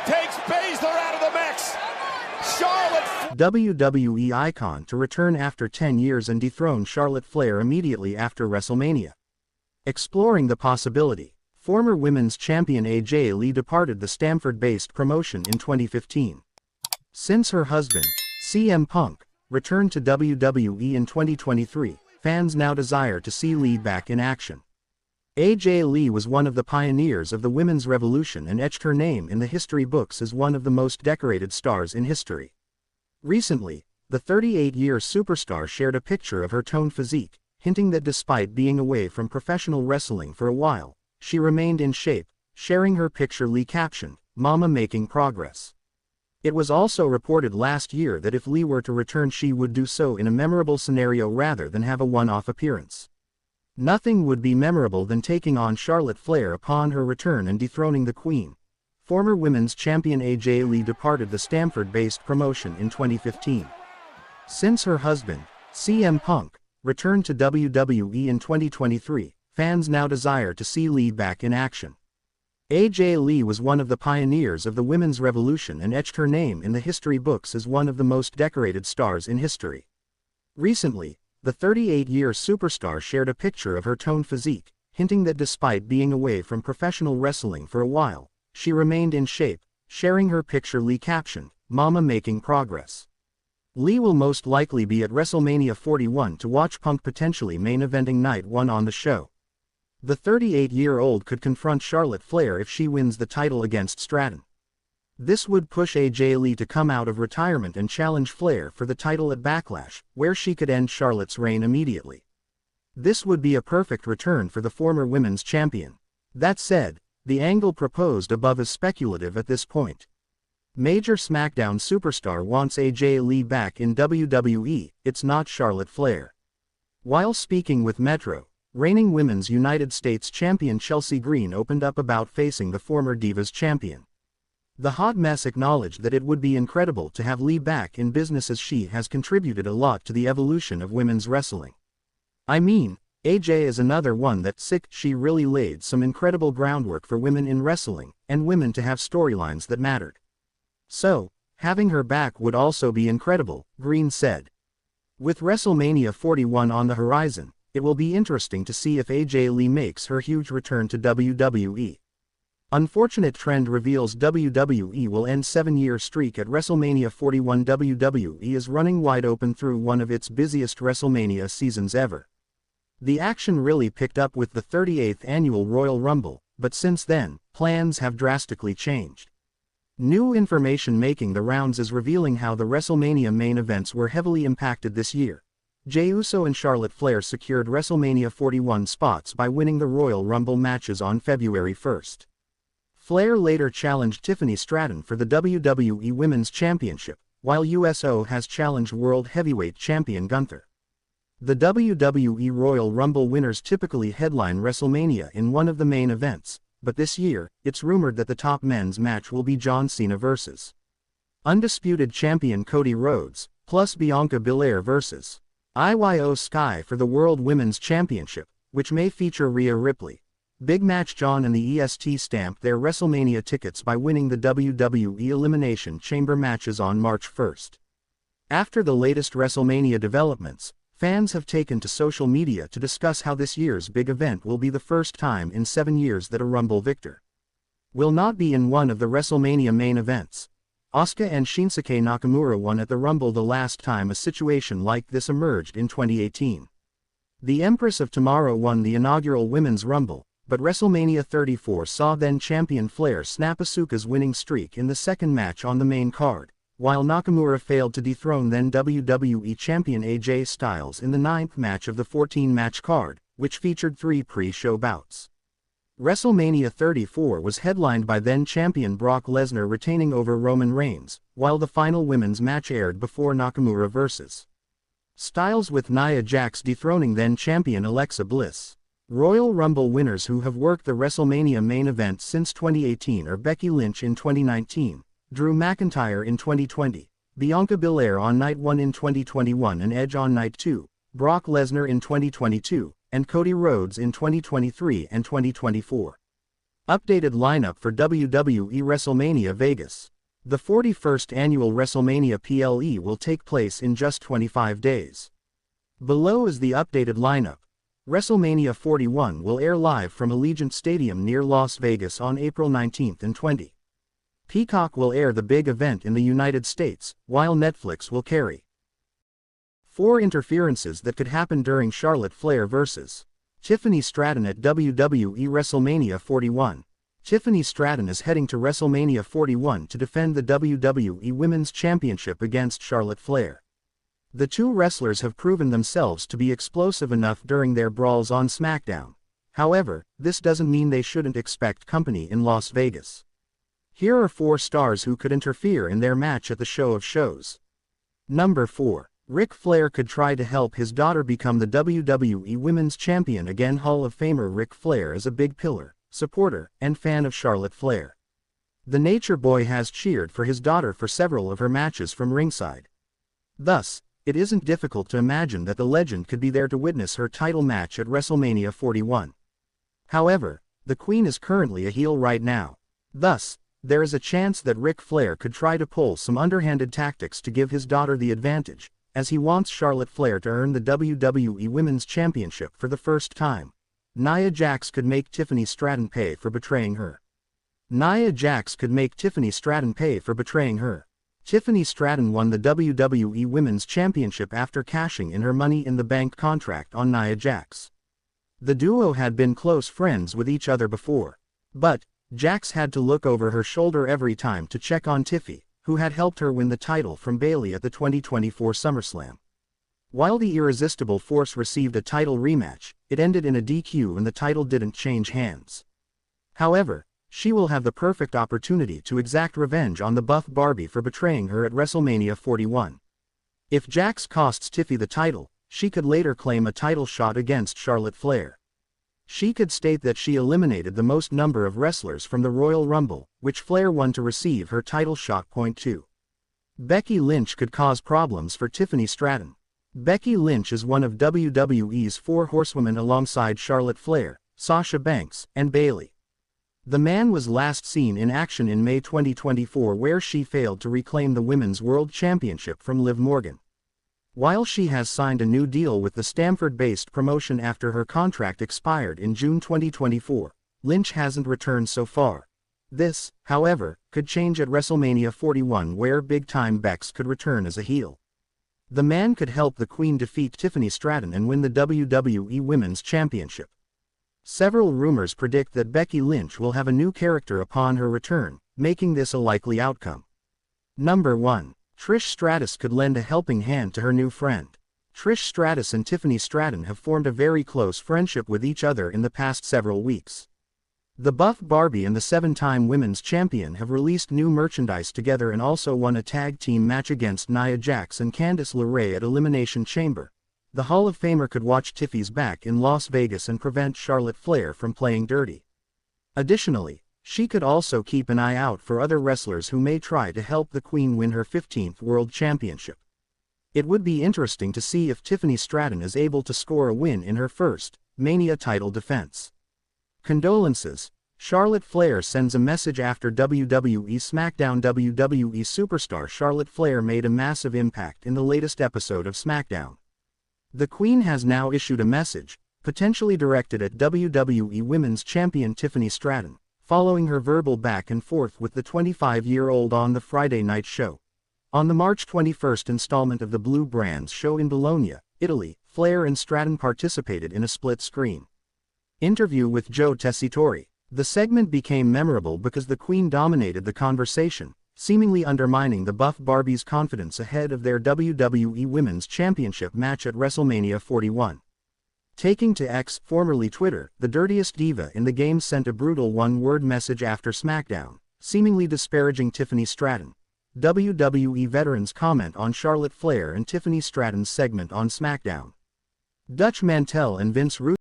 takes Baszler out of the mix. Charlotte. WWE icon to return after 10 years and dethrone Charlotte Flair immediately after WrestleMania. Exploring the possibility, former women's champion AJ Lee departed the Stamford-based promotion in 2015. Since her husband, CM Punk, returned to WWE in 2023, fans now desire to see Lee back in action. AJ Lee was one of the pioneers of the women's revolution and etched her name in the history books as one of the most decorated stars in history. Recently, the 38-year superstar shared a picture of her toned physique, hinting that despite being away from professional wrestling for a while, she remained in shape, sharing her picture Lee captioned, "Mama making progress." It was also reported last year that if Lee were to return she would do so in a memorable scenario rather than have a one-off appearance. Nothing would be memorable than taking on Charlotte Flair upon her return and dethroning the Queen. Former women's champion AJ Lee departed the Stamford-based promotion in 2015. Since her husband, CM Punk, returned to WWE in 2023, fans now desire to see Lee back in action. AJ Lee was one of the pioneers of the women's revolution and etched her name in the history books as one of the most decorated stars in history. Recently, the 38-year superstar shared a picture of her toned physique, hinting that despite being away from professional wrestling for a while, she remained in shape, sharing her picture Lee captioned, "Mama making progress." Lee will most likely be at WrestleMania 41 to watch Punk potentially main eventing Night 1 on the show. The 38-year-old could confront Charlotte Flair if she wins the title against Stratton. This would push AJ Lee to come out of retirement and challenge Flair for the title at Backlash, where she could end Charlotte's reign immediately. This would be a perfect return for the former women's champion. That said, the angle proposed above is speculative at this point. Major SmackDown superstar wants AJ Lee back in WWE, it's not Charlotte Flair. While speaking with Metro, reigning Women's United States champion Chelsea Green opened up about facing the former Divas champion. The hot mess acknowledged that it would be incredible to have Lee back in business as she has contributed a lot to the evolution of women's wrestling. "I mean, AJ is another one that she really laid some incredible groundwork for women in wrestling, and women to have storylines that mattered. So, having her back would also be incredible," Green said. With WrestleMania 41 on the horizon, it will be interesting to see if AJ Lee makes her huge return to WWE. Unfortunate trend reveals WWE will end 7-year streak at WrestleMania 41. WWE is running wide open through one of its busiest WrestleMania seasons ever. The action really picked up with the 38th annual Royal Rumble, but since then, plans have drastically changed. New information making the rounds is revealing how the WrestleMania main events were heavily impacted this year. Jey Uso and Charlotte Flair secured WrestleMania 41 spots by winning the Royal Rumble matches on February 1. Flair later challenged Tiffany Stratton for the WWE Women's Championship, while USO has challenged World Heavyweight Champion Gunther. The WWE Royal Rumble winners typically headline WrestleMania in one of the main events, but this year, it's rumored that the top men's match will be John Cena vs. undisputed champion Cody Rhodes, plus Bianca Belair vs. Io Sky for the World Women's Championship, which may feature Rhea Ripley. Big Match John and the EST stamped their WrestleMania tickets by winning the WWE Elimination Chamber matches on March 1. After the latest WrestleMania developments, fans have taken to social media to discuss how this year's big event will be the first time in 7 years that a Rumble victor will not be in one of the WrestleMania main events. Asuka and Shinsuke Nakamura won at the Rumble the last time a situation like this emerged in 2018. The Empress of Tomorrow won the inaugural Women's Rumble, but WrestleMania 34 saw then-champion Flair snap Asuka's winning streak in the second match on the main card, while Nakamura failed to dethrone then WWE Champion AJ Styles in the 9th match of the 14-match card, which featured 3 pre-show bouts. WrestleMania 34 was headlined by then-champion Brock Lesnar retaining over Roman Reigns, while the final women's match aired before Nakamura vs. Styles with Nia Jax dethroning then-champion Alexa Bliss. Royal Rumble winners who have worked the WrestleMania main event since 2018 are Becky Lynch in 2019, Drew McIntyre in 2020, Bianca Belair on Night 1 in 2021 and Edge on Night 2, Brock Lesnar in 2022, and Cody Rhodes in 2023 and 2024. Updated lineup for WWE WrestleMania Vegas. The 41st annual WrestleMania PLE will take place in just 25 days. Below is the updated lineup. WrestleMania 41 will air live from Allegiant Stadium near Las Vegas on April 19 and 20. Peacock will air the big event in the United States, while Netflix will carry 4 interferences that could happen during Charlotte Flair vs. Tiffany Stratton at WWE WrestleMania 41. Tiffany Stratton is heading to WrestleMania 41 to defend the WWE Women's Championship against Charlotte Flair. The two wrestlers have proven themselves to be explosive enough during their brawls on SmackDown. However, this doesn't mean they shouldn't expect company in Las Vegas. Here are 4 stars who could interfere in their match at the show of shows. Number 4. Ric Flair could try to help his daughter become the WWE Women's Champion again. Hall of Famer Ric Flair is a big pillar, supporter, and fan of Charlotte Flair. The Nature Boy has cheered for his daughter for several of her matches from ringside. Thus, it isn't difficult to imagine that the legend could be there to witness her title match at WrestleMania 41. However, the Queen is currently a heel right now. Thus, there is a chance that Ric Flair could try to pull some underhanded tactics to give his daughter the advantage, as he wants Charlotte Flair to earn the WWE Women's Championship for the first time. Nia Jax could make Tiffany Stratton pay for betraying her. Nia Jax could make Tiffany Stratton pay for betraying her. Tiffany Stratton won the WWE Women's Championship after cashing in her Money in the Bank contract on Nia Jax. The duo had been close friends with each other before. But, Jax had to look over her shoulder every time to check on Tiffy, who had helped her win the title from Bayley at the 2024 SummerSlam. While the Irresistible Force received a title rematch, it ended in a DQ and the title didn't change hands. However, she will have the perfect opportunity to exact revenge on the Buff Barbie for betraying her at WrestleMania 41. If Jax costs Tiffy the title, she could later claim a title shot against Charlotte Flair. She could state that she eliminated the most number of wrestlers from the Royal Rumble, which Flair won to receive her title shot. 2. Becky Lynch could cause problems for Tiffany Stratton. Becky Lynch is one of WWE's 4 horsewomen alongside Charlotte Flair, Sasha Banks, and Bayley. The man was last seen in action in May 2024 where she failed to reclaim the Women's World Championship from Liv Morgan. While she has signed a new deal with the Stamford-based promotion after her contract expired in June 2024, Lynch hasn't returned so far. This, however, could change at WrestleMania 41 where big-time Bex could return as a heel. The man could help the Queen defeat Tiffany Stratton and win the WWE Women's Championship. Several rumors predict that Becky Lynch will have a new character upon her return, making this a likely outcome. Number 1. Trish Stratus could lend a helping hand to her new friend. Trish Stratus and Tiffany Stratton have formed a very close friendship with each other in the past several weeks. The Buff Barbie and the 7-time Women's Champion have released new merchandise together and also won a tag team match against Nia Jax and Candice LeRae at Elimination Chamber. The Hall of Famer could watch Tiffy's back in Las Vegas and prevent Charlotte Flair from playing dirty. Additionally, she could also keep an eye out for other wrestlers who may try to help the Queen win her 15th World Championship. It would be interesting to see if Tiffany Stratton is able to score a win in her first Mania title defense. Condolences. Charlotte Flair sends a message after WWE SmackDown. WWE superstar Charlotte Flair made a massive impact in the latest episode of SmackDown. The Queen has now issued a message, potentially directed at WWE Women's Champion Tiffany Stratton, following her verbal back and forth with the 25-year-old on the Friday night show. On the March 21st installment of the Blue Brands show in Bologna, Italy, Flair and Stratton participated in a split-screen interview with Joe Tessitore. The segment became memorable because the Queen dominated the conversation, seemingly undermining the Buff Barbie's confidence ahead of their WWE Women's Championship match at WrestleMania 41. Taking to X, formerly Twitter, the dirtiest diva in the game sent a brutal one-word message after SmackDown, seemingly disparaging Tiffany Stratton. WWE veterans comment on Charlotte Flair and Tiffany Stratton's segment on SmackDown. Dutch Mantel and Vince Russo